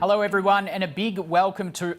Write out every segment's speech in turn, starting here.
Hello everyone, and a big welcome to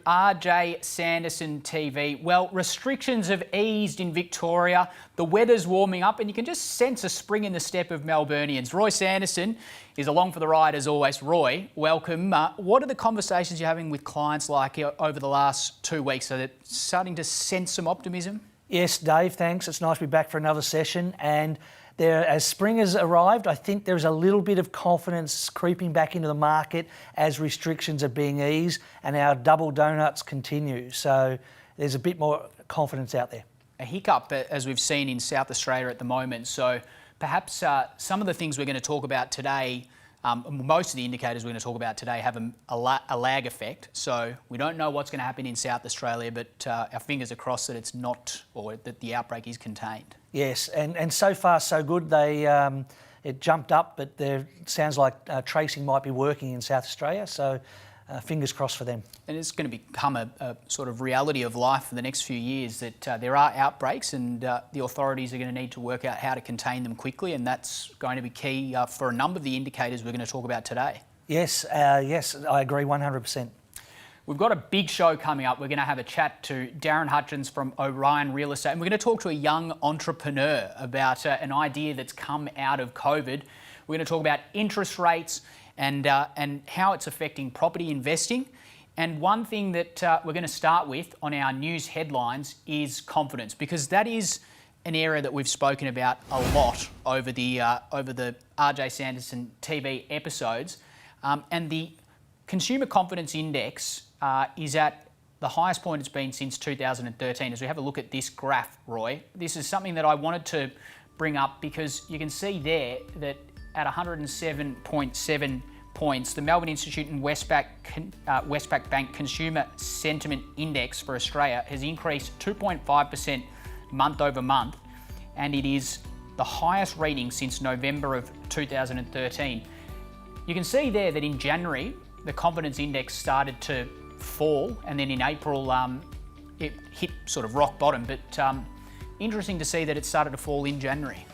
Sanderson TV. Well, restrictions have eased in Victoria, the weather's warming up, and you can just sense a spring in the step of Melburnians. Roy Sanderson is along for the ride as always. Roy, welcome. What are the conversations you're having with clients like over the last 2 weeks? Are they starting to sense some optimism? Yes, Dave, thanks. It's nice to be back for another session. And as spring has arrived, I think there's a little bit of confidence creeping back into the market as restrictions are being eased and our double donuts continue. So there's a bit more confidence out there. A hiccup, as we've seen in South Australia at the moment. So perhaps some of the things we're going to talk about today, most of the indicators we're going to talk about today have a lag effect. So we don't know what's going to happen in South Australia, but our fingers are crossed that it's not, or that the outbreak is contained. Yes, and so far so good. It jumped up, but it sounds like tracing might be working in South Australia. So fingers crossed for them. And it's going to become a sort of reality of life for the next few years that there are outbreaks, and the authorities are going to need to work out how to contain them quickly, and that's going to be key for a number of the indicators we're going to talk about today. Yes, yes, I agree 100%. We've got a big show coming up. We're going to have a chat to Darren Hutchins from Orion Real Estate, and we're going to talk to a young entrepreneur about an idea that's come out of COVID. We're going to talk about interest rates and how it's affecting property investing. And one thing that we're going to start with on our news headlines is confidence, because that is an area that we've spoken about a lot over the RJ Sanderson TV episodes. And the Consumer Confidence Index is at the highest point it's been since 2013. As we have a look at this graph, Roy, this is something that I wanted to bring up because you can see there that at 107.7 points, the Melbourne Institute and Westpac Bank Consumer Sentiment Index for Australia has increased 2.5% month over month, and it is the highest reading since November of 2013. You can see there that in January, the confidence index started to fall, and then in April it hit sort of rock bottom, but interesting to see that it started to fall in January.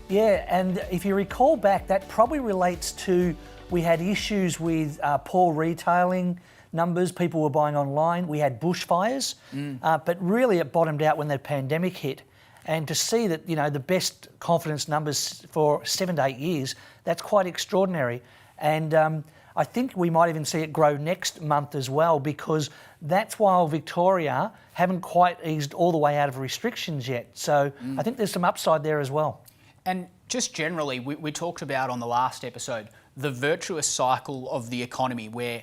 Yeah, and if you recall back, that probably relates to, we had issues with poor retailing numbers, people were buying online, we had bushfires, but really it bottomed out when the pandemic hit. And to see that, you know, the best confidence numbers for 7 to 8 years, that's quite extraordinary. And I think we might even see it grow next month as well, because that's while Victoria haven't quite eased all the way out of restrictions yet. So I think there's some upside there as well. And just generally, we talked about on the last episode, the virtuous cycle of the economy, where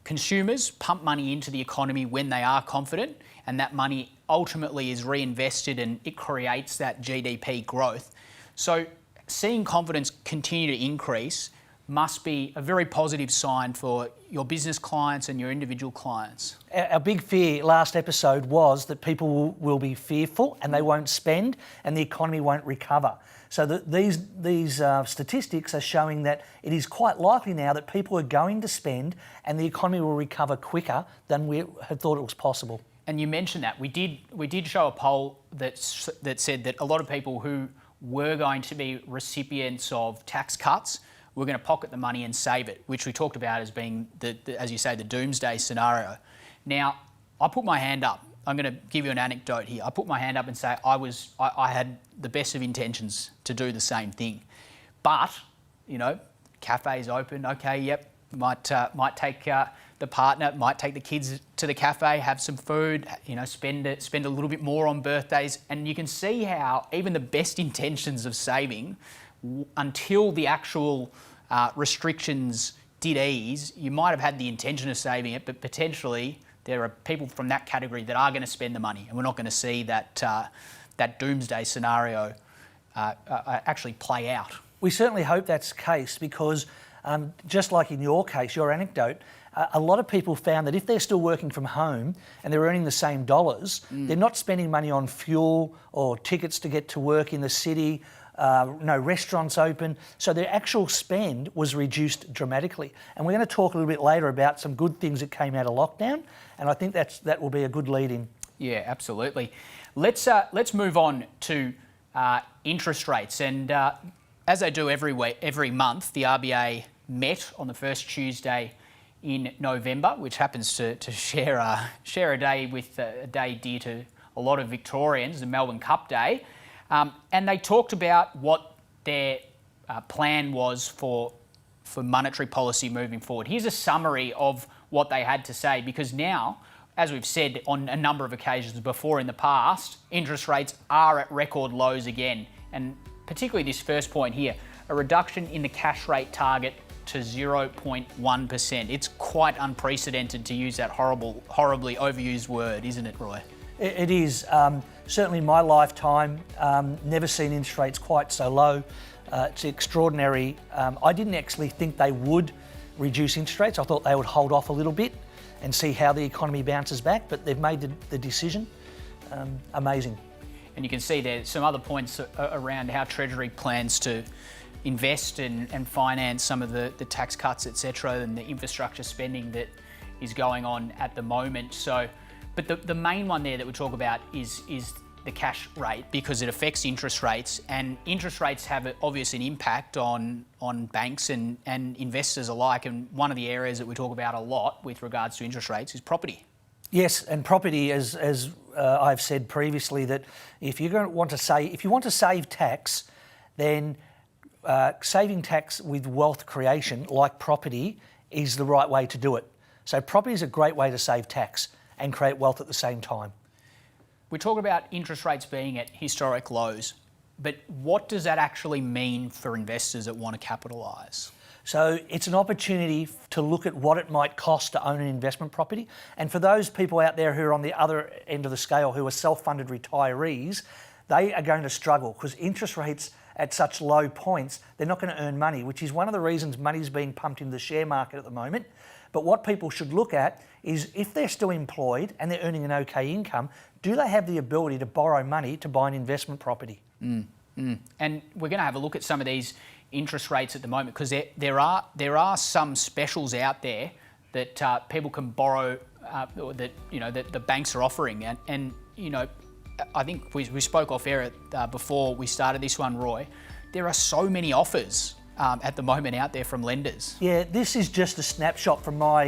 consumers pump money into the economy when they are confident, and that money ultimately is reinvested and it creates that GDP growth. So seeing confidence continue to increase must be a very positive sign for your business clients and your individual clients. Our big fear last episode was that people will be fearful and they won't spend and the economy won't recover. So these statistics are showing that it is quite likely now that people are going to spend and the economy will recover quicker than we had thought it was possible. And you mentioned that. We did show a poll that said that a lot of people who were going to be recipients of tax cuts we're going to pocket the money and save it, which we talked about as being, as you say, the doomsday scenario. Now, I put my hand up. I'm going to give you an anecdote here. I put my hand up and say I had the best of intentions to do the same thing. But, you know, cafe's open, okay, yep, might take the partner, might take the kids to the cafe, have some food, you know, spend a little bit more on birthdays. And you can see how even the best intentions of saving, until the actual restrictions did ease, you might have had the intention of saving it, but potentially there are people from that category that are going to spend the money, and we're not going to see that doomsday scenario actually play out. We certainly hope that's the case, because just like in your case, your anecdote, a lot of people found that if they're still working from home and they're earning the same dollars, they're not spending money on fuel or tickets to get to work in the city, no restaurants open, so their actual spend was reduced dramatically. And we're going to talk a little bit later about some good things that came out of lockdown, and I think that will be a good lead-in. Yeah, absolutely. Let's move on to interest rates, and as they do every month, the RBA met on the first Tuesday in November, which happens to share a day with a day dear to a lot of Victorians, the Melbourne Cup Day. And they talked about what their plan was for monetary policy moving forward. Here's a summary of what they had to say, because now, as we've said on a number of occasions before in the past, interest rates are at record lows again. And particularly this first point here, a reduction in the cash rate target to 0.1%. It's quite unprecedented, to use that horribly overused word, isn't it, Roy? It is. Certainly in my lifetime, never seen interest rates quite so low. It's extraordinary. I didn't actually think they would reduce interest rates. I thought they would hold off a little bit and see how the economy bounces back, but they've made the decision. Amazing. And you can see there's some other points around how Treasury plans to invest and finance some of the tax cuts, etc., and the infrastructure spending that is going on at the moment. So, but the main one there that we talk about is the cash rate, because it affects interest rates, and interest rates have obviously an impact on banks and investors alike. And one of the areas that we talk about a lot with regards to interest rates is property. Yes, and property, as I've said previously, that if you want to save tax, then saving tax with wealth creation, like property, is the right way to do it. So property is a great way to save tax and create wealth at the same time. We talk about interest rates being at historic lows, but what does that actually mean for investors that want to capitalise? So it's an opportunity to look at what it might cost to own an investment property. And for those people out there who are on the other end of the scale, who are self-funded retirees, they are going to struggle, because interest rates at such low points, they're not going to earn money, which is one of the reasons money's being pumped into the share market at the moment. But what people should look at is, if they're still employed and they're earning an okay income, do they have the ability to borrow money to buy an investment property? And we're going to have a look at some of these interest rates at the moment, because there are some specials out there that people can borrow, or that that the banks are offering, and I think we spoke off air before we started this one, Roy. There are so many offers at the moment out there from lenders. Yeah, this is just a snapshot from my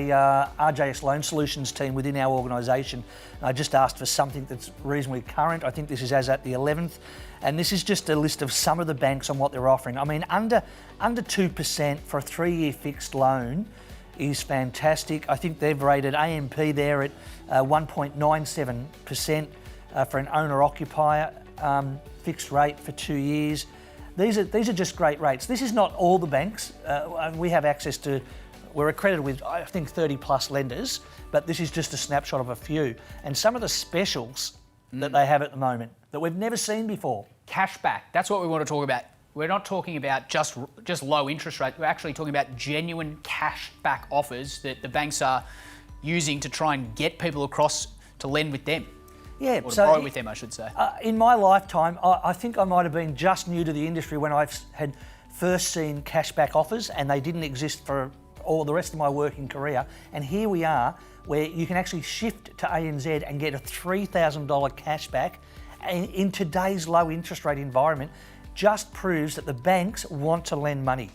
RJS Loan Solutions team within our organisation. I just asked for something that's reasonably current. I think this is as at the 11th. And this is just a list of some of the banks on what they're offering. I mean, under 2% for a 3-year fixed loan is fantastic. I think they've rated AMP there at 1.97% for an owner-occupier fixed rate for 2 years. These are just great rates. This is not all the banks. We have access to, we're accredited with, I think, 30 plus lenders, but this is just a snapshot of a few. And some of the specials that they have at the moment that we've never seen before. Cashback, that's what we want to talk about. We're not talking about just low interest rate. We're actually talking about genuine cashback offers that the banks are using to try and get people across to lend with them. Yeah, or to borrow with them, I should say. In my lifetime, I think I might have been just new to the industry when I had first seen cashback offers, and they didn't exist for all the rest of my working career. And here we are, where you can actually shift to ANZ and get a $3,000 cashback in today's low interest rate environment. Just proves that the banks want to lend money.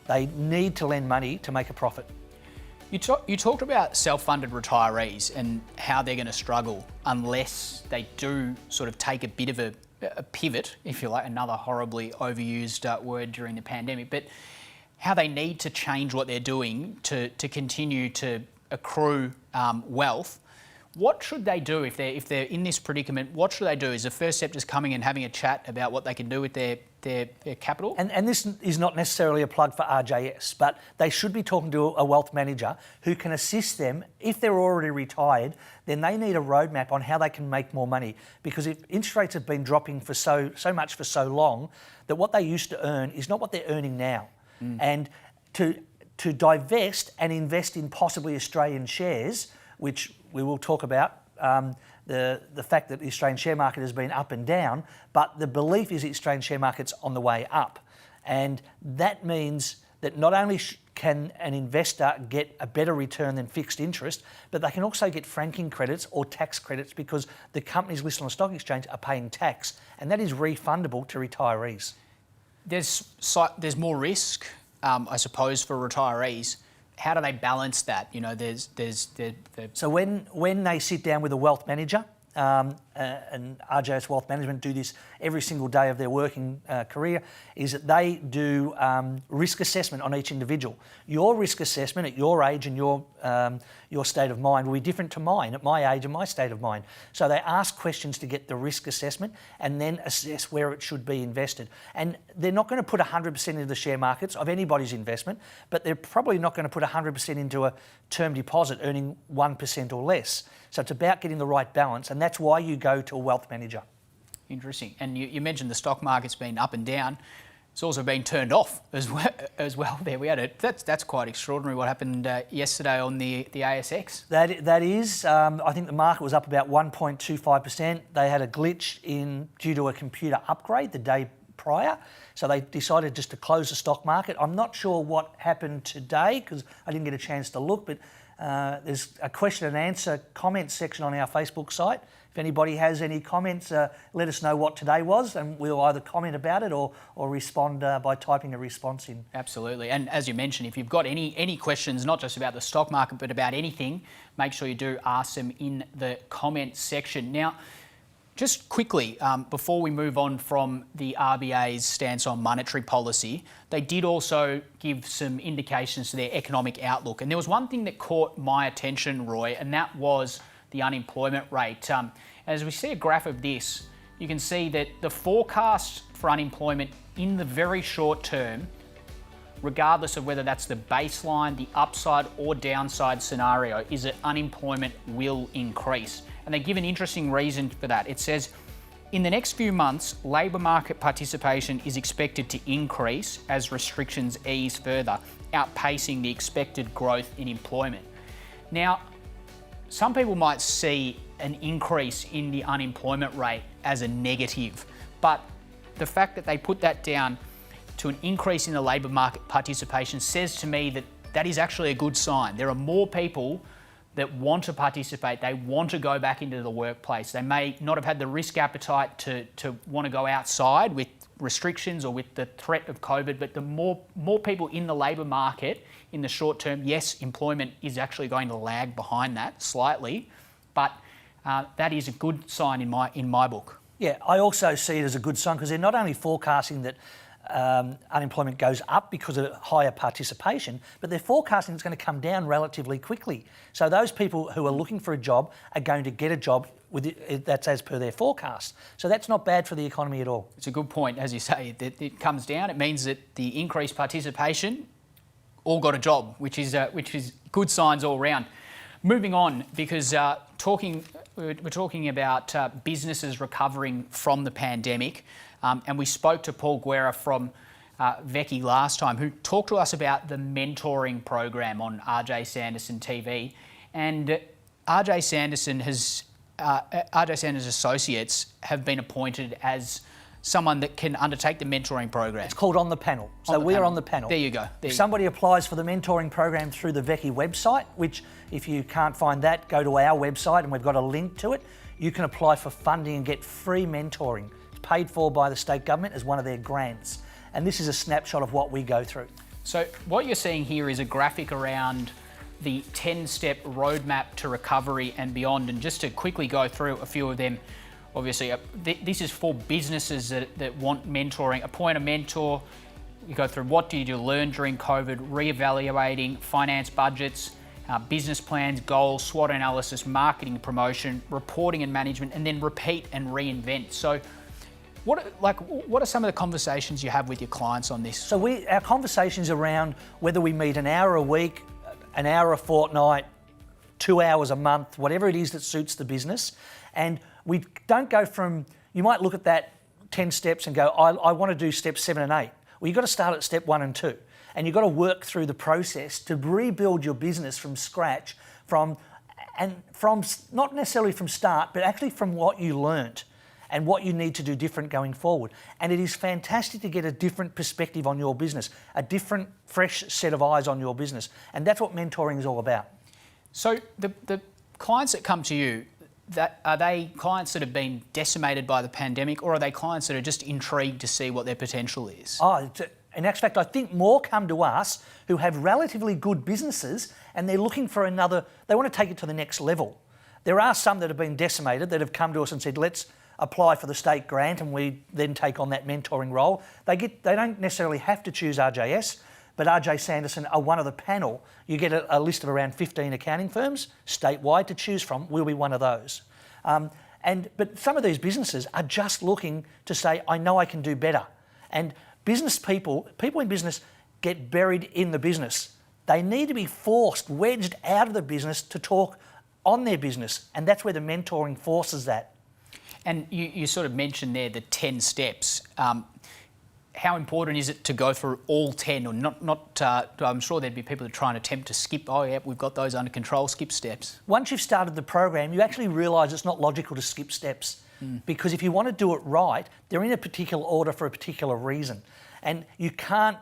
They need to lend money to make a profit. You talked about self-funded retirees and how they're going to struggle unless they do sort of take a bit of a pivot, if you like, another horribly overused word during the pandemic, but how they need to change what they're doing to continue to accrue wealth. What should they do if they're in this predicament? What should they do? Is the first step just coming and having a chat about what they can do with their capital? And this is not necessarily a plug for RJS, but they should be talking to a wealth manager who can assist them. If they're already retired, then they need a roadmap on how they can make more money. Because if interest rates have been dropping for so much for so long, that what they used to earn is not what they're earning now. And to divest and invest in possibly Australian shares, which we will talk about, the fact that the Australian share market has been up and down, but the belief is the Australian share market's on the way up. And that means that not only can an investor get a better return than fixed interest, but they can also get franking credits or tax credits, because the companies listed on the stock exchange are paying tax, and that is refundable to retirees. There's more risk, I suppose, for retirees. how do they balance that? You know, there's the So when they sit down with a wealth manager, and RJS Wealth Management do this every single day of their working career, is that they do risk assessment on each individual. Your risk assessment at your age and your state of mind will be different to mine at my age and my state of mind. So they ask questions to get the risk assessment and then assess where it should be invested. And they're not going to put 100% into the share markets of anybody's investment, but they're probably not going to put 100% into a term deposit earning 1% or less. So it's about getting the right balance, and that's why you go to a wealth manager. Interesting. And you mentioned the stock market's been up and down. It's also been turned off as well. There we had it. That's quite extraordinary. What happened yesterday on the ASX? That is. I think the market was up about 1.25%. They had a glitch due to a computer upgrade the day prior, so they decided just to close the stock market. I'm not sure what happened today because I didn't get a chance to look, but there's a question and answer comment section on our Facebook site. If anybody has any comments, let us know what today was, and we'll either comment about it or respond by typing a response in. Absolutely. And as you mentioned, if you've got any questions, not just about the stock market, but about anything, make sure you do ask them in the comment section. Now, just quickly, before we move on from the RBA's stance on monetary policy, they did also give some indications to their economic outlook. And there was one thing that caught my attention, Roy, and that was the unemployment rate. As we see a graph of this, you can see that the forecast for unemployment in the very short term, regardless of whether that's the baseline, the upside or downside scenario, is that unemployment will increase. And they give an interesting reason for that. It says, in the next few months, labour market participation is expected to increase as restrictions ease further, outpacing the expected growth in employment. Now, some people might see an increase in the unemployment rate as a negative, but the fact that they put that down to an increase in the labour market participation says to me that that is actually a good sign. There are more people that want to participate, they want to go back into the workplace. They may not have had the risk appetite to want to go outside with restrictions or with the threat of COVID, but the more people in the labour market in the short term, yes, employment is actually going to lag behind that slightly, but that is a good sign in my book. Yeah, I also see it as a good sign because they're not only forecasting that unemployment goes up because of higher participation, but they're forecasting it's going to come down relatively quickly. So those people who are looking for a job are going to get a job that's as per their forecast. So that's not bad for the economy at all. It's a good point, as you say, that it comes down. It means that the increased participation all got a job, which is good signs all round. Moving on, because we're talking about businesses recovering from the pandemic. And we spoke to Paul Guerra from Vecchi last time, who talked to us about the mentoring program on Sanderson TV. And RJ Sanderson Associates have been appointed as someone that can undertake the mentoring program. It's called On the Panel. So we're on the panel. There you go. If somebody applies for the mentoring program through the Vecchi website, which if you can't find that, go to our website and we've got a link to it. You can apply for funding and get free mentoring. Paid for by the state government as one of their grants. And this is a snapshot of what we go through. So what you're seeing here is a graphic around the 10-step roadmap to recovery and beyond. And just to quickly go through a few of them, obviously this is for businesses that want mentoring. Appoint a mentor. You go through what do you learn during COVID, reevaluating finance budgets, business plans, goals, SWOT analysis, marketing, promotion, reporting and management, and then repeat and reinvent. So what are some of the conversations you have with your clients on this? So our conversations around whether we meet an hour a week, an hour a fortnight, 2 hours a month, whatever it is that suits the business. And we don't go from, you might look at that 10 steps and go, I want to do steps 7 and 8. Well, you've got to start at step 1 and 2. And you've got to work through the process to rebuild your business from scratch, from not necessarily from start, but actually from what you learnt and what you need to do different going forward. And it is fantastic to get a different perspective on your business, a different, fresh set of eyes on your business. And that's what mentoring is all about. So the clients that come to you, are they clients that have been decimated by the pandemic, or are they clients that are just intrigued to see what their potential is? Oh, In actual fact, I think more come to us who have relatively good businesses and they're looking for they want to take it to the next level. There are some that have been decimated that have come to us and said, let's apply for the state grant, and we then take on that mentoring role. They don't necessarily have to choose RJS, but RJ Sanderson are one of the panel. You get a list of around 15 accounting firms statewide to choose from. We'll be one of those. But some of these businesses are just looking to say, I know I can do better. And business people in business get buried in the business. They need to be forced, wedged out of the business to talk on their business. And that's where the mentoring forces that. And you sort of mentioned there the 10 steps. How important is it to go through all 10 or not? I'm sure there'd be people that try and attempt to skip, oh yeah, we've got those under control, skip steps. Once you've started the program, you actually realise it's not logical to skip steps because if you want to do it right, they're in a particular order for a particular reason. And you can't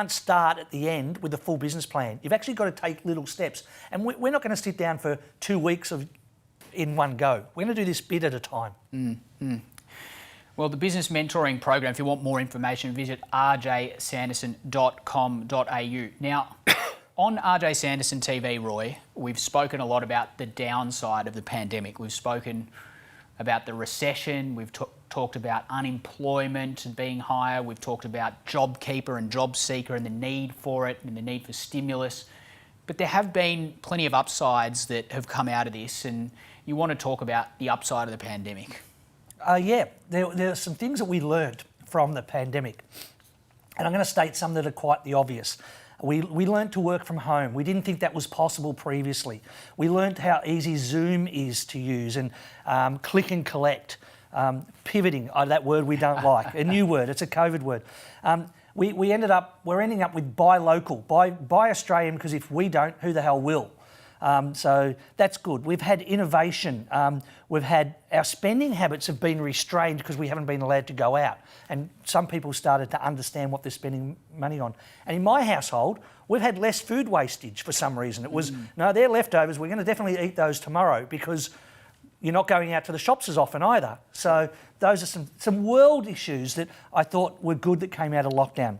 start at the end with the full business plan. You've actually got to take little steps. And we're not going to sit down for 2 weeks in one go. We're going to do this bit at a time. Well, the business mentoring program, if you want more information, visit rjsanderson.com.au. Now, on RJ Sanderson TV, Roy, we've spoken a lot about the downside of the pandemic. We've spoken about the recession. We've talked about unemployment being higher. We've talked about JobKeeper and JobSeeker and the need for it and the need for stimulus. But there have been plenty of upsides that have come out of this, and you want to talk about the upside of the pandemic. There are some things that we learned from the pandemic. And I'm going to state some that are quite the obvious. We learned to work from home. We didn't think that was possible previously. We learned how easy Zoom is to use and click and collect, pivoting, that word we don't like, a new word, it's a COVID word. We're ending up with buy local, buy Australian, because if we don't, who the hell will? So that's good. We've had innovation. Our spending habits have been restrained because we haven't been allowed to go out. And some people started to understand what they're spending money on. And in my household, we've had less food wastage for some reason. It was, no, they're leftovers. We're going to definitely eat those tomorrow because you're not going out to the shops as often either. So those are some world issues that I thought were good that came out of lockdown.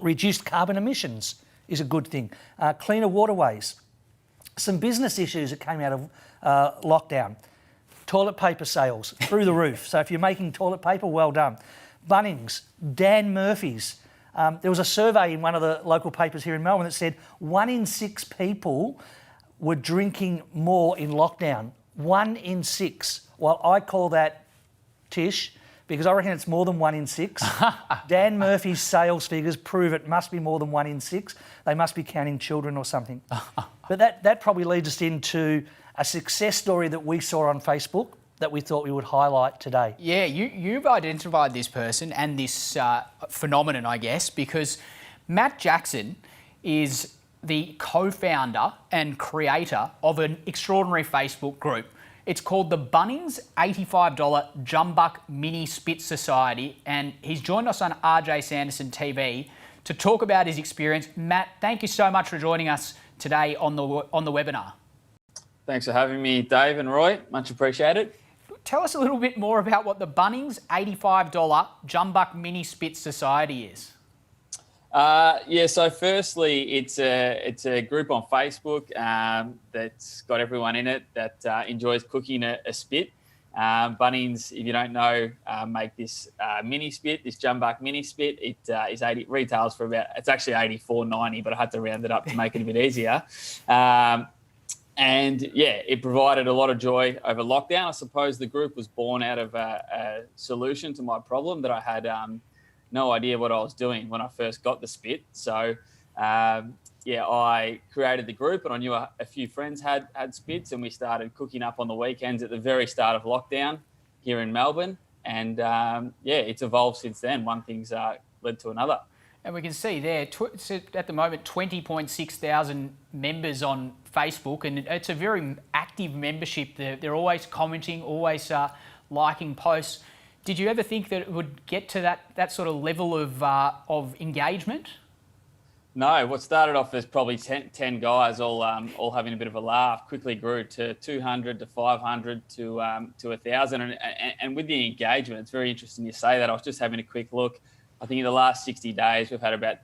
Reduced carbon emissions is a good thing. Cleaner waterways. Some business issues that came out of lockdown. Toilet paper sales through the roof. So if you're making toilet paper, well done. Bunnings, Dan Murphy's. There was a survey in one of the local papers here in Melbourne that said 1 in 6 people were drinking more in lockdown. 1 in 6. Well, I call that Tish, because I reckon it's more than 1 in 6. Dan Murphy's sales figures prove it must be more than 1 in 6. They must be counting children or something. But that probably leads us into a success story that we saw on Facebook that we thought we would highlight today. Yeah, you've identified this person and this phenomenon, I guess, because Matt Jackson is the co-founder and creator of an extraordinary Facebook group. It's called the Bunnings $85 Jumbuck Mini Spit Society, and he's joined us on RJ Sanderson TV to talk about his experience. Matt, thank you so much for joining us today on the webinar. Thanks for having me, Dave and Roy. Much appreciated. Tell us a little bit more about what the Bunnings $85 Jumbuck Mini Spit Society is. So firstly, it's a group on Facebook that's got everyone in it that enjoys cooking a spit. Bunnings, if you don't know, make this mini spit, this Jumbuck mini spit. It is retails for it's actually $84.90, but I had to round it up to make it a bit easier. It provided a lot of joy over lockdown. I suppose the group was born out of a solution to my problem that I had no idea what I was doing when I first got the spit. So, I created the group, and I knew a few friends had spits, and we started cooking up on the weekends at the very start of lockdown here in Melbourne. And it's evolved since then. One thing's led to another. And we can see there, at the moment, 20.6 thousand members on Facebook, and it's a very active membership. They're always commenting, always liking posts. Did you ever think that it would get to that sort of level of engagement? No, what started off as probably 10 guys all having a bit of a laugh quickly grew to 200 to 500 to 1,000. And with the engagement, it's very interesting you say that. I was just having a quick look. I think in the last 60 days, we've had about,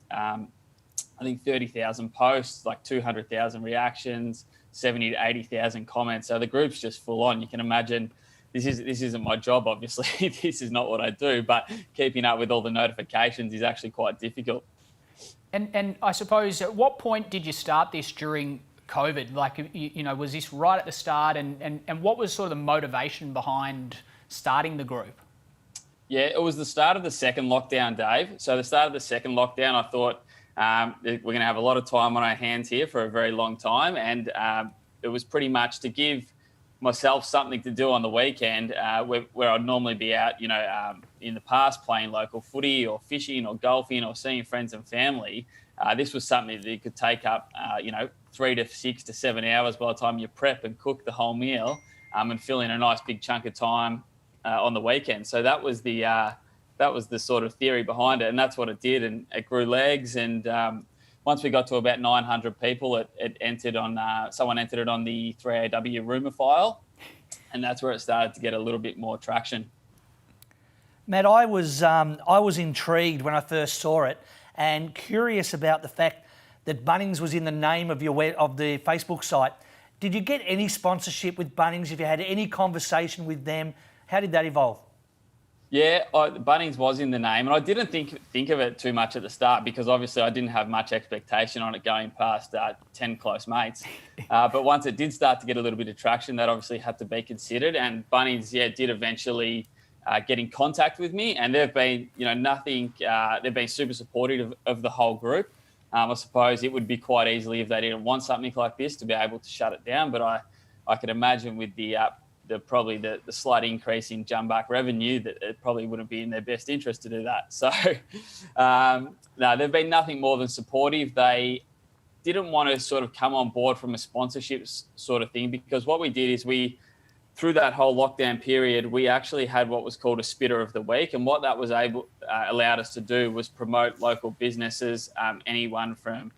30,000 posts, like 200,000 reactions, 70 to 80,000 comments. So the group's just full on. You can imagine this isn't my job, obviously. This is not what I do, but keeping up with all the notifications is actually quite difficult. And I suppose, at what point did you start this during COVID? Like, was this right at the start? And what was sort of the motivation behind starting the group? Yeah, it was the start of the second lockdown, Dave. So the start of the second lockdown, I thought we're going to have a lot of time on our hands here for a very long time. And it was pretty much to give myself something to do on the weekend where I'd normally be out, in the past playing local footy or fishing or golfing or seeing friends and family. This was something that you could take up, 3 to 6 to 7 hours by the time you prep and cook the whole meal and fill in a nice big chunk of time on the weekend. So that was the sort of theory behind it, and that's what it did, and it grew legs. And once we got to about 900 people, it entered on someone entered it on the 3AW rumour file, and that's where it started to get a little bit more traction. Matt, I was intrigued when I first saw it, and curious about the fact that Bunnings was in the name of the Facebook site. Did you get any sponsorship with Bunnings? If you had any conversation with them, how did that evolve? Yeah, Bunnings was in the name, and I didn't think of it too much at the start because obviously I didn't have much expectation on it going past 10 close mates. But once it did start to get a little bit of traction, that obviously had to be considered. And Bunnings, did eventually get in contact with me, and they've been, they've been super supportive of the whole group. I suppose it would be quite easily, if they didn't want something like this, to be able to shut it down. But I could imagine with the slight increase in jumbuck revenue, that it probably wouldn't be in their best interest to do that. So, no, they've been nothing more than supportive. They didn't want to sort of come on board from a sponsorship sort of thing, because what we did is through that whole lockdown period, we actually had what was called a Spitter of the Week. And what that was allowed us to do was promote local businesses, anyone from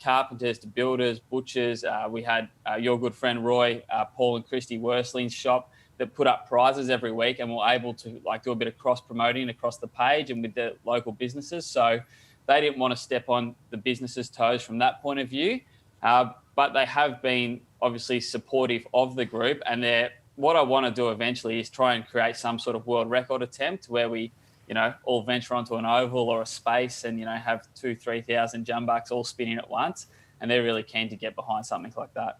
carpenters to builders, butchers. We had your good friend Roy, Paul and Christy Worsling's shop that put up prizes every week, and were able to do a bit of cross promoting across the page and with the local businesses. So they didn't want to step on the businesses' toes from that point of view, but they have been obviously supportive of the group. And what I want to do eventually is try and create some sort of world record attempt where we all venture onto an oval or a space and, have 2,000-3,000 jumbucks all spinning at once. And they're really keen to get behind something like that.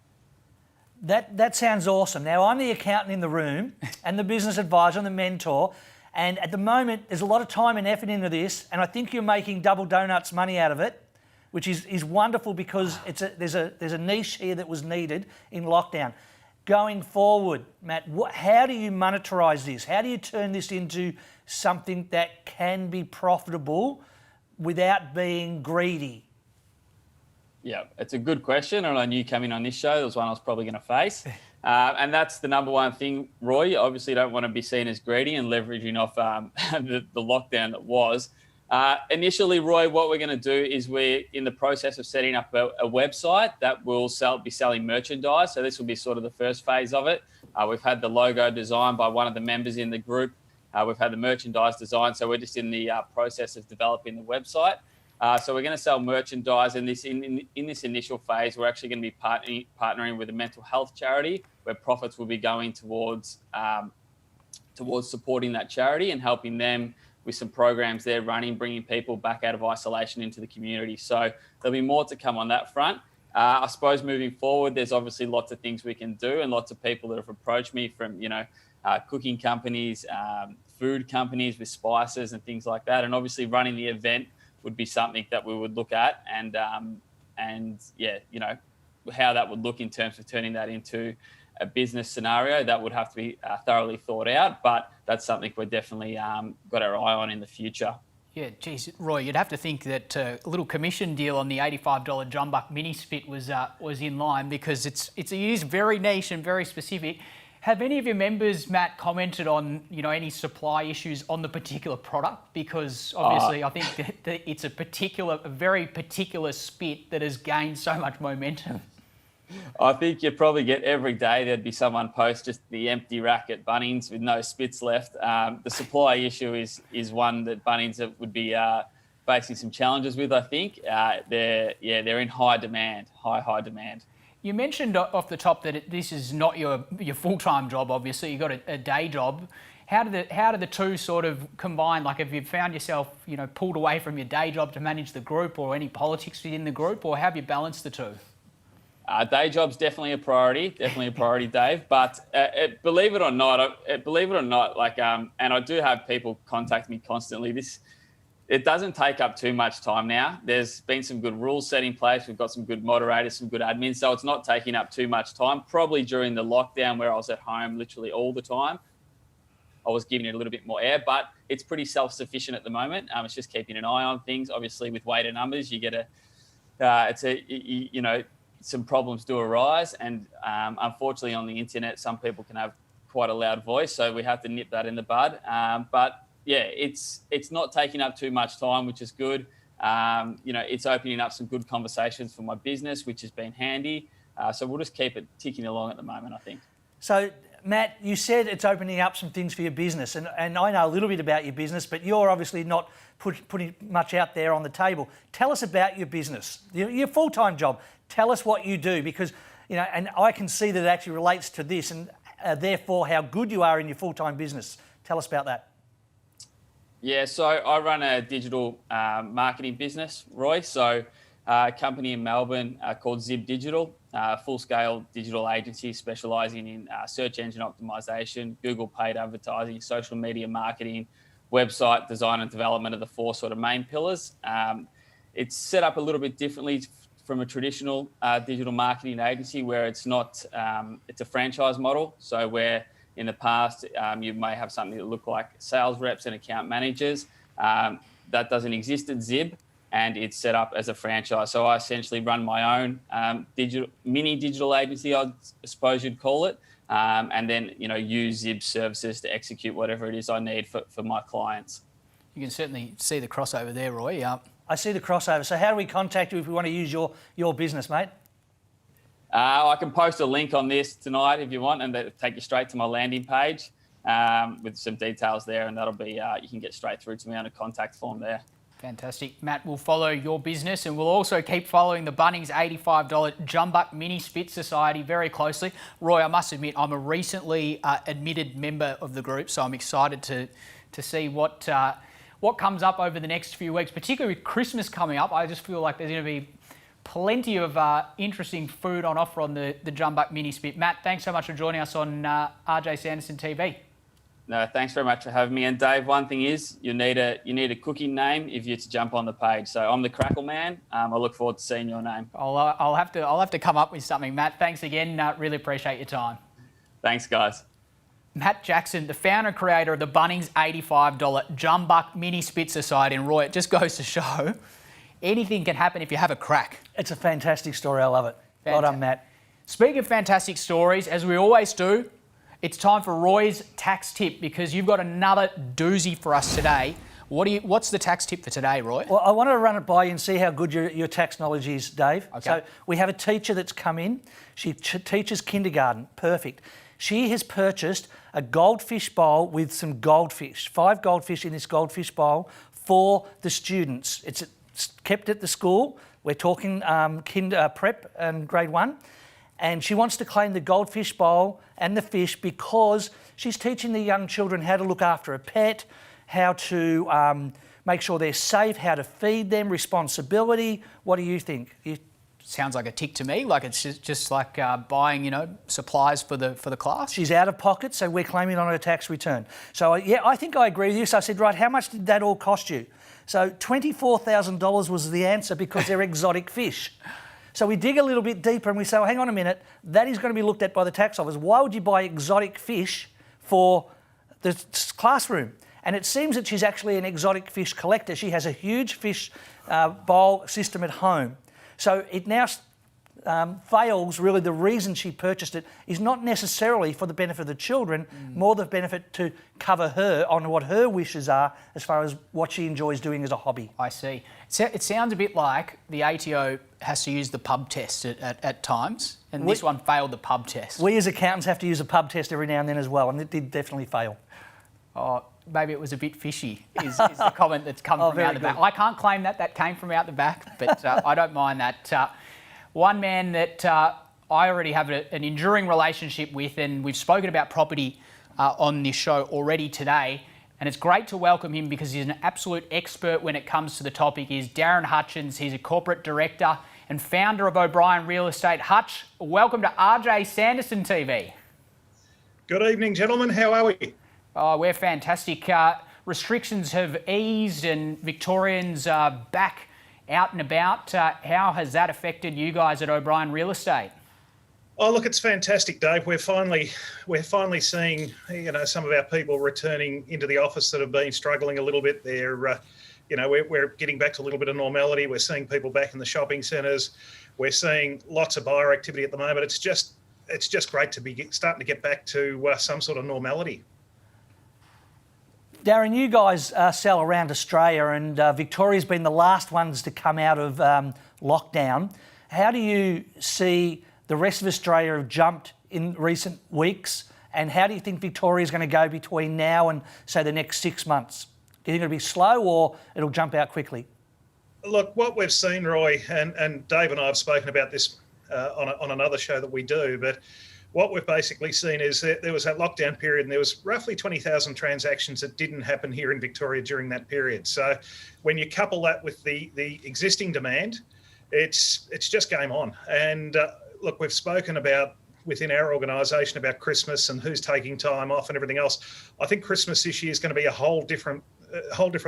That sounds awesome. Now, I'm the accountant in the room and the business advisor and the mentor. And at the moment, there's a lot of time and effort into this. And I think you're making double donuts money out of it, which is wonderful, because there's a niche here that was needed in lockdown. Going forward, Matt, how do you monetize this? How do you turn this into something that can be profitable without being greedy? Yeah, it's a good question, and I knew coming on this show, that was one I was probably going to face. And that's the number one thing, Roy. You obviously don't want to be seen as greedy and leveraging off the lockdown that was. Initially, Roy, what we're going to do is we're in the process of setting up a website that will be selling merchandise. So this will be sort of the first phase of it. We've had the logo designed by one of the members in the group. We've had the merchandise designed. So we're just in the process of developing the website. So we're going to sell merchandise, and in this initial phase, we're actually going to be partnering with a mental health charity, where profits will be going towards supporting that charity and helping them with some programs they're running, bringing people back out of isolation into the community. So there'll be more to come on that front. I suppose moving forward, there's obviously lots of things we can do, and lots of people that have approached me from, cooking companies, food companies with spices and things like that. And obviously running the event would be something that we would look at, and how that would look in terms of turning that into a business scenario. That would have to be thoroughly thought out, but that's something we're definitely got our eye on in the future. Yeah, geez, Roy, you'd have to think that a little commission deal on the $85 jumbuck mini spit was in line, because it's used very niche and very specific. Have any of your members, Matt, commented on any supply issues on the particular product? Because obviously I think that it's a very particular spit that has gained so much momentum. I think you'd probably get every day there'd be someone post just the empty rack at Bunnings with no spits left. The supply issue is one that Bunnings would be facing some challenges with. I think they're in high demand. You mentioned off the top that this is not your full-time job. Obviously, you've got a day job. How do the two sort of combine? Like, have you found yourself, pulled away from your day job to manage the group, or any politics within the group, or have you balanced the two? Day job's definitely a priority, Dave. But believe it or not, and I do have people contact me constantly. It doesn't take up too much time now. There's been some good rules set in place. We've got some good moderators, some good admins, so it's not taking up too much time. Probably during the lockdown where I was at home literally all the time, I was giving it a little bit more air, but it's pretty self-sufficient at the moment. It's just keeping an eye on things. Obviously, with weighted numbers, you get some problems do arise, and unfortunately on the internet, some people can have quite a loud voice, so we have to nip that in the bud. But yeah, it's not taking up too much time, which is good. It's opening up some good conversations for my business, which has been handy. So we'll just keep it ticking along at the moment, I think. So, Matt, you said it's opening up some things for your business, and I know a little bit about your business, but you're obviously not putting much out there on the table. Tell us about your business, your full-time job. Tell us what you do, because, and I can see that it actually relates to this, and therefore how good you are in your full-time business. Tell us about that. Yeah, so I run a digital marketing business, Roy. So a company in Melbourne called Zib Digital, full-scale digital agency specialising in search engine optimisation, Google paid advertising, social media marketing, website design and development are the four sort of main pillars. It's set up a little bit differently from a traditional digital marketing agency, where it's not, it's a franchise model. So where in the past you may have something that look like sales reps and account managers. That doesn't exist at Zib, and it's set up as a franchise. So I essentially run my own mini digital agency, I suppose you'd call it, and then use Zib's services to execute whatever it is I need for my clients. You can certainly see the crossover there, Roy. I see the crossover. So how do we contact you if we want to use your business, mate? I can post a link on this tonight if you want, and that'll take you straight to my landing page with some details there, and that'll be you can get straight through to me on a contact form there. Fantastic. Matt, we'll follow your business, and we'll also keep following the Bunnings $85 Jumbuck Mini Spit Society very closely. Roy, I must admit, I'm a recently admitted member of the group, so I'm excited to see what comes up over the next few weeks, particularly with Christmas coming up. I just feel like there's going to be plenty of interesting food on offer on the Jumbuck Mini Spit. Matt, thanks so much for joining us on RJ Sanderson TV. No, thanks very much for having me. And Dave, one thing is you need a cooking name if you're to jump on the page. So I'm the Crackle Man. I look forward to seeing your name. I'll have to come up with something. Matt, thanks again. Really appreciate your time. Thanks, guys. Matt Jackson, the founder and creator of the Bunnings $85 Jumbuck Mini Spit Society. And Roy, it just goes to show anything can happen if you have a crack. It's a fantastic story. I love it. Well done, Matt. Speaking of fantastic stories, as we always do, it's time for Roy's tax tip, because you've got another doozy for us today. What's the tax tip for today, Roy? Well, I wanted to run it by you and see how good your tax knowledge is, Dave. Okay. So we have a teacher that's come in. She teaches kindergarten. Perfect. She has purchased a goldfish bowl with some goldfish, 5 goldfish in this goldfish bowl for the students. It's kept at the school. We're talking prep and grade 1. And she wants to claim the goldfish bowl and the fish because she's teaching the young children how to look after a pet, how to make sure they're safe, how to feed them, responsibility. What do you think? Sounds like a tick to me. Like it's just like buying, supplies for the class. She's out of pocket, so we're claiming on her tax return. So yeah, I think I agree with you. So I said, right, how much did that all cost you? So $24,000 was the answer, because they're exotic fish. So we dig a little bit deeper and we say, well, hang on a minute, that is going to be looked at by the tax office. Why would you buy exotic fish for the classroom? And it seems that she's actually an exotic fish collector. She has a huge fish bowl system at home. So it now fails, really the reason she purchased it is not necessarily for the benefit of the children, more the benefit to cover her on what her wishes are as far as what she enjoys doing as a hobby. I see. It sounds a bit like the ATO has to use the pub test at times, and this one failed the pub test. We as accountants have to use a pub test every now and then as well, and it did definitely fail. Oh, maybe it was a bit fishy, is the comment that's come from out the back. I can't claim that came from out the back, but I don't mind that. One man that I already have an enduring relationship with, and we've spoken about property on this show already today, and it's great to welcome him because he's an absolute expert when it comes to the topic, is Darren Hutchins. He's a corporate director and founder of O'Brien Real Estate. Hutch, welcome to RJ Sanderson TV. Good evening, gentlemen. How are we? Oh, we're fantastic. Restrictions have eased and Victorians are back out and about. How has that affected you guys at O'Brien Real Estate? Oh, look, it's fantastic, Dave. We're finally seeing, some of our people returning into the office that have been struggling a little bit. They're, we're getting back to a little bit of normality. We're seeing people back in the shopping centres. We're seeing lots of buyer activity at the moment. It's just great to be starting to get back to some sort of normality. Darren, you guys sell around Australia, and Victoria's been the last ones to come out of lockdown. How do you see the rest of Australia have jumped in recent weeks, and how do you think Victoria's going to go between now and, say, the next 6 months? Do you think it'll be slow or it'll jump out quickly? Look, what we've seen, Roy, and Dave and I have spoken about this on another show that we do, but what we've basically seen is that there was that lockdown period and there was roughly 20,000 transactions that didn't happen here in Victoria during that period. So when you couple that with the existing demand, it's just game on. And look, we've spoken about within our organisation about Christmas and who's taking time off and everything else. I think Christmas this year is going to be a whole different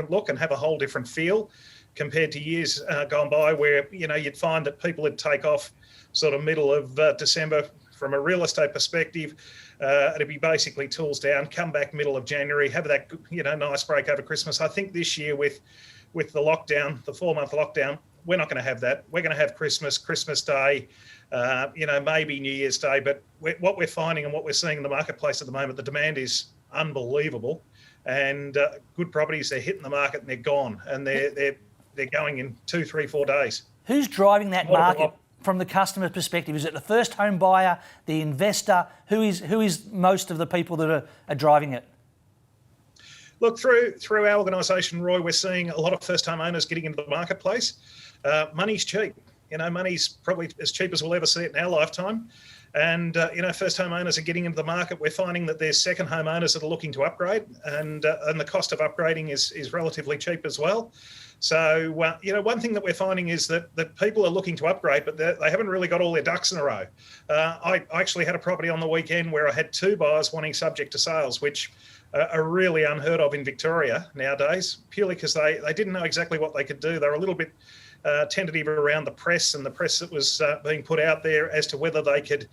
look and have a whole different feel compared to years gone by where, you'd find that people would take off sort of middle of December. From a real estate perspective, it'd be basically tools down, come back middle of January, have that nice break over Christmas. I think this year with the lockdown, the 4-month lockdown, we're not going to have that. We're going to have Christmas Day, maybe New Year's Day. But what we're finding and what we're seeing in the marketplace at the moment, the demand is unbelievable, and good properties, they're hitting the market and they're gone, and they're going in 2, 3, 4 days. Who's driving that market? From the customer perspective, is it the first home buyer, the investor? Who is most of the people that are driving it? Look, through our organisation, Roy, we're seeing a lot of first home owners getting into the marketplace. Money's cheap. Money's probably as cheap as we'll ever see it in our lifetime. And, first home owners are getting into the market. We're finding that there's second home owners that are looking to upgrade, and the cost of upgrading is relatively cheap as well. So, one thing that we're finding is that people are looking to upgrade, but they haven't really got all their ducks in a row. I actually had a property on the weekend where I had 2 buyers wanting subject to sales, which are really unheard of in Victoria nowadays, purely because they didn't know exactly what they could do. They were a little bit tentative around the press and the press that was being put out there as to whether they could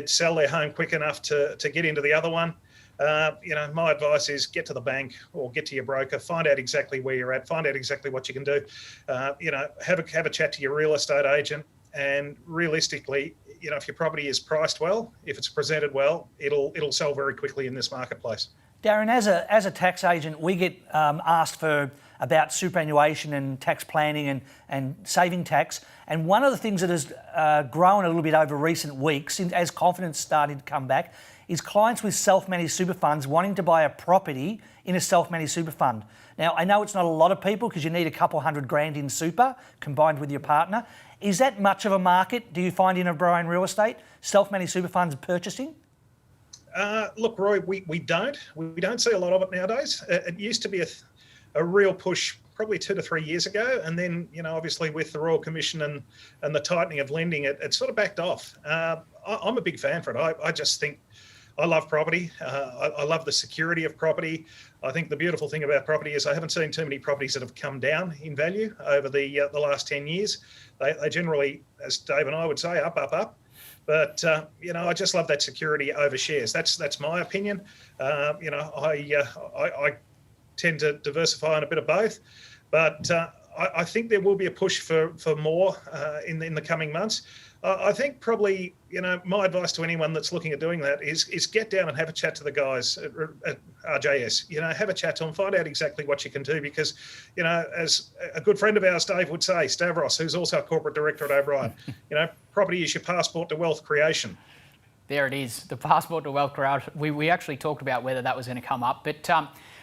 sell their home quick enough to get into the other one. My advice is get to the bank or get to your broker, find out exactly where you're at, find out exactly what you can do. Have a chat to your real estate agent, and realistically, if your property is priced well, if it's presented well, it'll sell very quickly in this marketplace. Darren, as a tax agent, we get asked about superannuation and tax planning and saving tax. And one of the things that has grown a little bit over recent weeks, as confidence started to come back, is clients with self-managed super funds wanting to buy a property in a self-managed super fund. Now, I know it's not a lot of people because you need a couple $100,000 in super combined with your partner. Is that much of a market, do you find, in O'Brien Real Estate, self-managed super funds purchasing? Look, Roy, we don't see a lot of it nowadays. It used to be a real push probably 2 to 3 years ago, and then obviously with the Royal Commission and the tightening of lending, it sort of backed off. I'm a big fan for it. I just think I love property. I love the security of property. I think the beautiful thing about property is I haven't seen too many properties that have come down in value over the last 10 years. They generally, as Dave and I would say, up. But I just love that security over shares. That's my opinion. I tend to diversify on a bit of both, but I think there will be a push for more in the coming months. I think probably, my advice to anyone that's looking at doing that is get down and have a chat to the guys at RJS. Have a chat to them, find out exactly what you can do, because, as a good friend of ours, Dave, would say, Stavros, who's also a corporate director at O'Brien, property is your passport to wealth creation. There it is, the passport to wealth creation. We actually talked about whether that was going to come up, but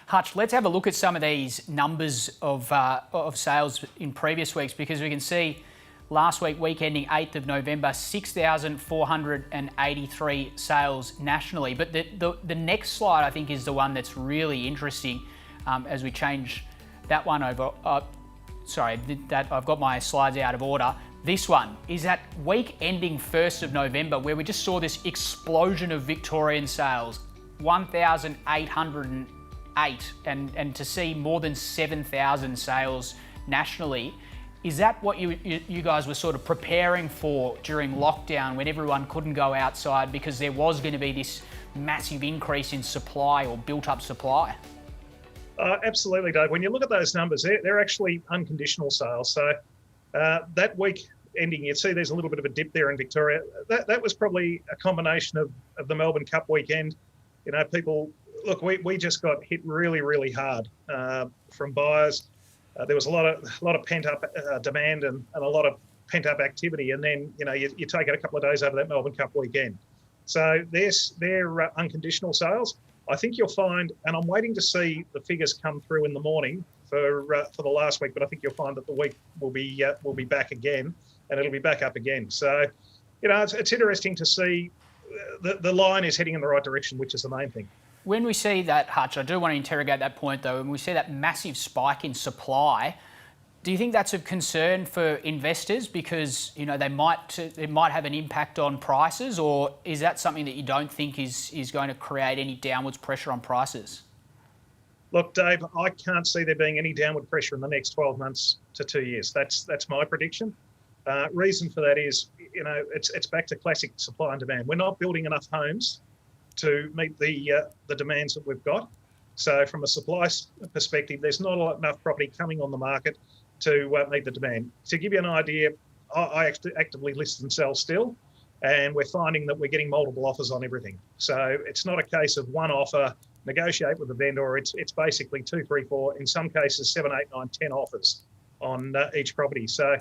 Hutch, let's have a look at some of these numbers of sales in previous weeks, because we can see last week ending 8th of November, 6,483 sales nationally. But the next slide, I think, is the one that's really interesting as we change that one over. That I've got my slides out of order. This one is at week ending 1st of November, where we just saw this explosion of Victorian sales, 1,808, and to see more than 7,000 sales nationally. Is that what you guys were sort of preparing for during lockdown, when everyone couldn't go outside because there was going to be this massive increase in supply or built up supply? Absolutely, Dave. When you look at those numbers, they're actually unconditional sales. So that week ending, you'd see there's a little bit of a dip there in Victoria. That was probably a combination of the Melbourne Cup weekend. People, look, we just got hit really, really hard from buyers. There was a lot of pent-up demand and a lot of pent-up activity, and then you take it a couple of days over that Melbourne Cup weekend. So they're unconditional sales. I think you'll find, and I'm waiting to see the figures come through in the morning for the last week, but I think you'll find that the week will be back again, and it'll be back up again. So it's interesting to see the line is heading in the right direction, which is the main thing. When we see that, Hutch, I do want to interrogate that point though, when we see that massive spike in supply, do you think that's of concern for investors because, it might have an impact on prices, or is that something that you don't think is going to create any downwards pressure on prices? Look, Dave, I can't see there being any downward pressure in the next 12 months to 2 years. That's my prediction. Reason for that is, it's back to classic supply and demand. We're not building enough homes to meet the demands that we've got. So from a supply perspective, there's not enough property coming on the market to meet the demand. To give you an idea, I actively list and sell still, and we're finding that we're getting multiple offers on everything. So it's not a case of one offer, negotiate with the vendor. It's basically 2, 3, 4, in some cases 7, 8, 9, 10 offers on each property. So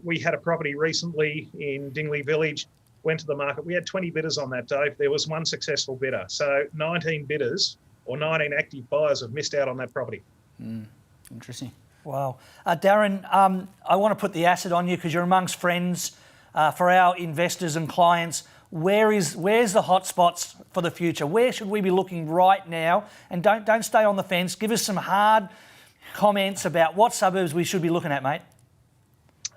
we had a property recently in Dingley Village, went to the market. We had 20 bidders on that, Dave. There was one successful bidder. So 19 bidders or 19 active buyers have missed out on that property. Interesting. Wow. Darren, I want to put the acid on you because you're amongst friends. For our investors and clients, where's the hotspots for the future? Where should we be looking right now? And don't stay on the fence. Give us some hard comments about what suburbs we should be looking at, mate.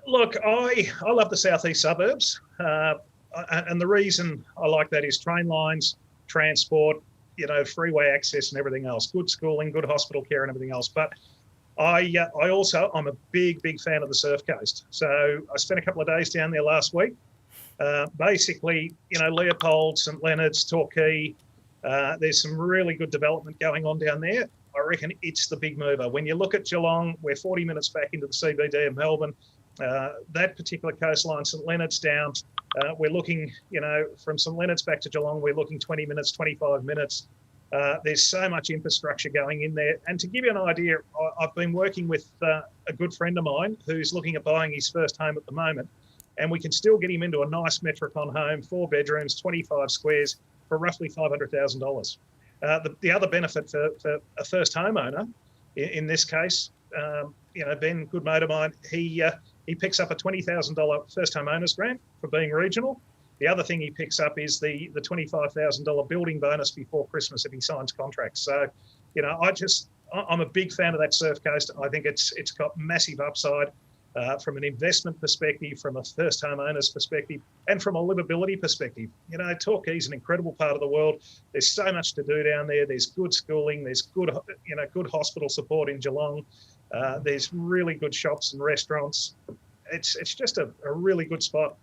Look, I love the southeast suburbs. And the reason I like that is train lines, transport, freeway access and everything else, good schooling, good hospital care and everything else. But I'm a big fan of the Surf Coast. So I spent a couple of days down there last week. Basically, Leopold, St Leonard's, Torquay, there's some really good development going on down there. I reckon it's the big mover. When you look at Geelong, we're 40 minutes back into the CBD of Melbourne. That particular coastline, St Leonard's down, we're looking, from St Leonard's back to Geelong, we're looking 20 minutes, 25 minutes. There's so much infrastructure going in there. And to give you an idea, I've been working with a good friend of mine who's looking at buying his first home at the moment, and we can still get him into a nice Metricon home, 4 bedrooms, 25 squares for roughly $500,000. The other benefit for a first homeowner, in this case, Ben, good mate of mine, he picks up a $20,000 first homeowners grant for being regional. The other thing he picks up is the $25,000 building bonus before Christmas if he signs contracts. So, I'm a big fan of that Surf Coast. I think it's got massive upside from an investment perspective, from a first homeowner's perspective, and from a livability perspective. Torquay is an incredible part of the world. There's so much to do down there. There's good schooling. There's good hospital support in Geelong. There's really good shops and restaurants. It's just a really good spot.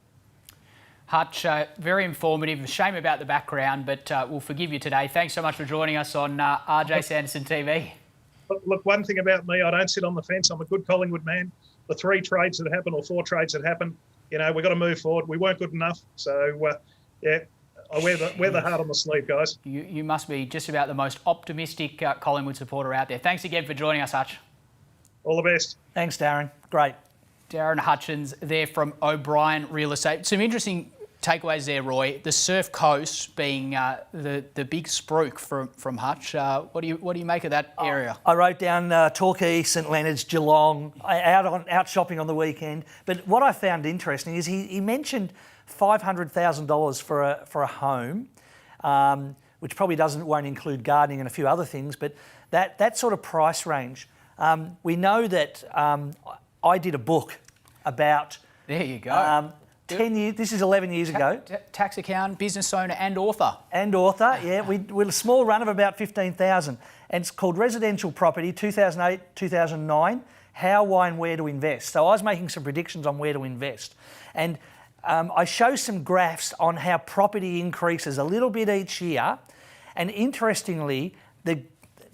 Hutch, very informative. Shame about the background, but we'll forgive you today. Thanks so much for joining us on RJ Sanderson TV. Look, one thing about me, I don't sit on the fence. I'm a good Collingwood man. The 3 trades that happen or 4 trades that happen, we've got to move forward. We weren't good enough. So, I wear the heart on the sleeve, guys. You must be just about the most optimistic Collingwood supporter out there. Thanks again for joining us, Hutch. All the best. Thanks, Darren. Great. Darren Hutchins there from O'Brien Real Estate. Some interesting takeaways there, Roy. The Surf Coast being the big spruik from Hutch. What do you make of that area? I wrote down Torquay, St Leonard's, Geelong, out shopping on the weekend. But what I found interesting is he mentioned $500,000 for a home, which probably won't include gardening and a few other things. But that sort of price range. We know that I did a book about. There you go. 10 years. This is 11 years ago. Tax accountant, business owner, and author. Yeah. We're a small run of about 15,000, and it's called Residential Property 2008-2009. How, why, and where to invest. So I was making some predictions on where to invest, and I show some graphs on how property increases a little bit each year, and interestingly,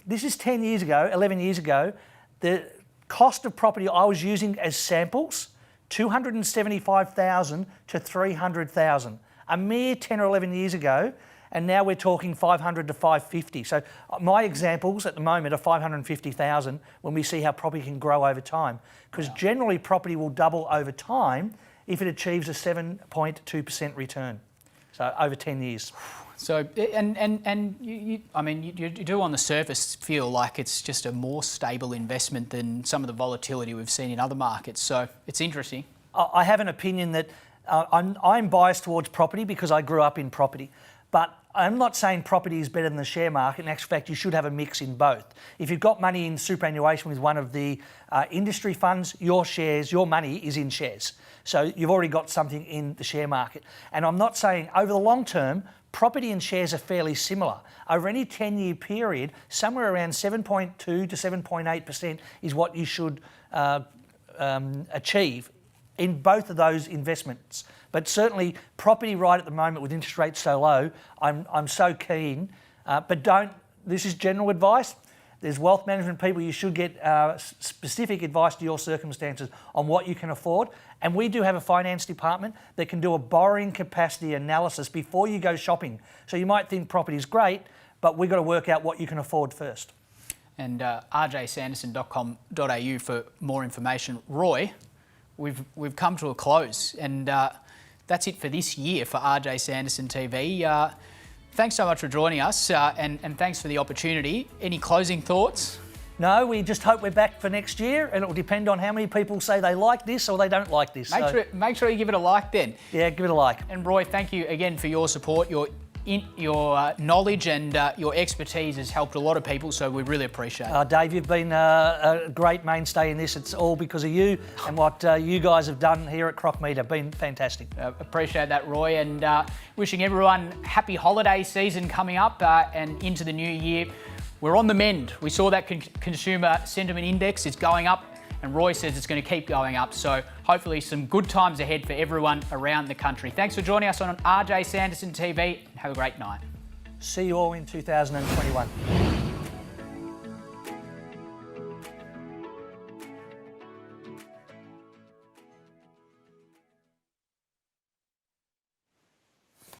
this is 10 years ago, 11 years ago. The cost of property I was using as samples. $275,000 to $300,000, a mere 10 or 11 years ago, and now we're talking $500,000 to $550,000. So my examples at the moment are $550,000 when we see how property can grow over time, because generally property will double over time if it achieves a 7.2% return, so over 10 years. So, and you do on the surface feel like it's just a more stable investment than some of the volatility we've seen in other markets. So it's interesting. I have an opinion that I'm biased towards property because I grew up in property, but I'm not saying property is better than the share market. In actual fact, you should have a mix in both. If you've got money in superannuation with one of the industry funds, your money is in shares. So you've already got something in the share market. And I'm not saying over the long term, property and shares are fairly similar. Over any 10-year period, somewhere around 7.2 to 7.8% is what you should achieve in both of those investments. But certainly property right at the moment with interest rates so low, I'm so keen. But this is general advice. There's wealth management people, you should get specific advice to your circumstances on what you can afford. And we do have a finance department that can do a borrowing capacity analysis before you go shopping. So you might think property is great, but we've got to work out what you can afford first. And rjsanderson.com.au for more information. Roy, we've come to a close, and that's it for this year for RJ Sanderson TV. Thanks so much for joining us, and thanks for the opportunity. Any closing thoughts? No, we just hope we're back for next year, and it will depend on how many people say they like this or they don't like this. Make sure you give it a like then. Yeah, give it a like. And Roy, thank you again for your support. Your knowledge and your expertise has helped a lot of people, so we really appreciate it. Dave, you've been a great mainstay in this. It's all because of you and what you guys have done here at Crockmeter. Been fantastic. Appreciate that, Roy, and wishing everyone happy holiday season coming up and into the new year. We're on the mend. We saw that consumer sentiment index. It's going up, and Roy says it's going to keep going up. So hopefully some good times ahead for everyone around the country. Thanks for joining us on RJ Sanderson TV. Have a great night. See you all in 2021.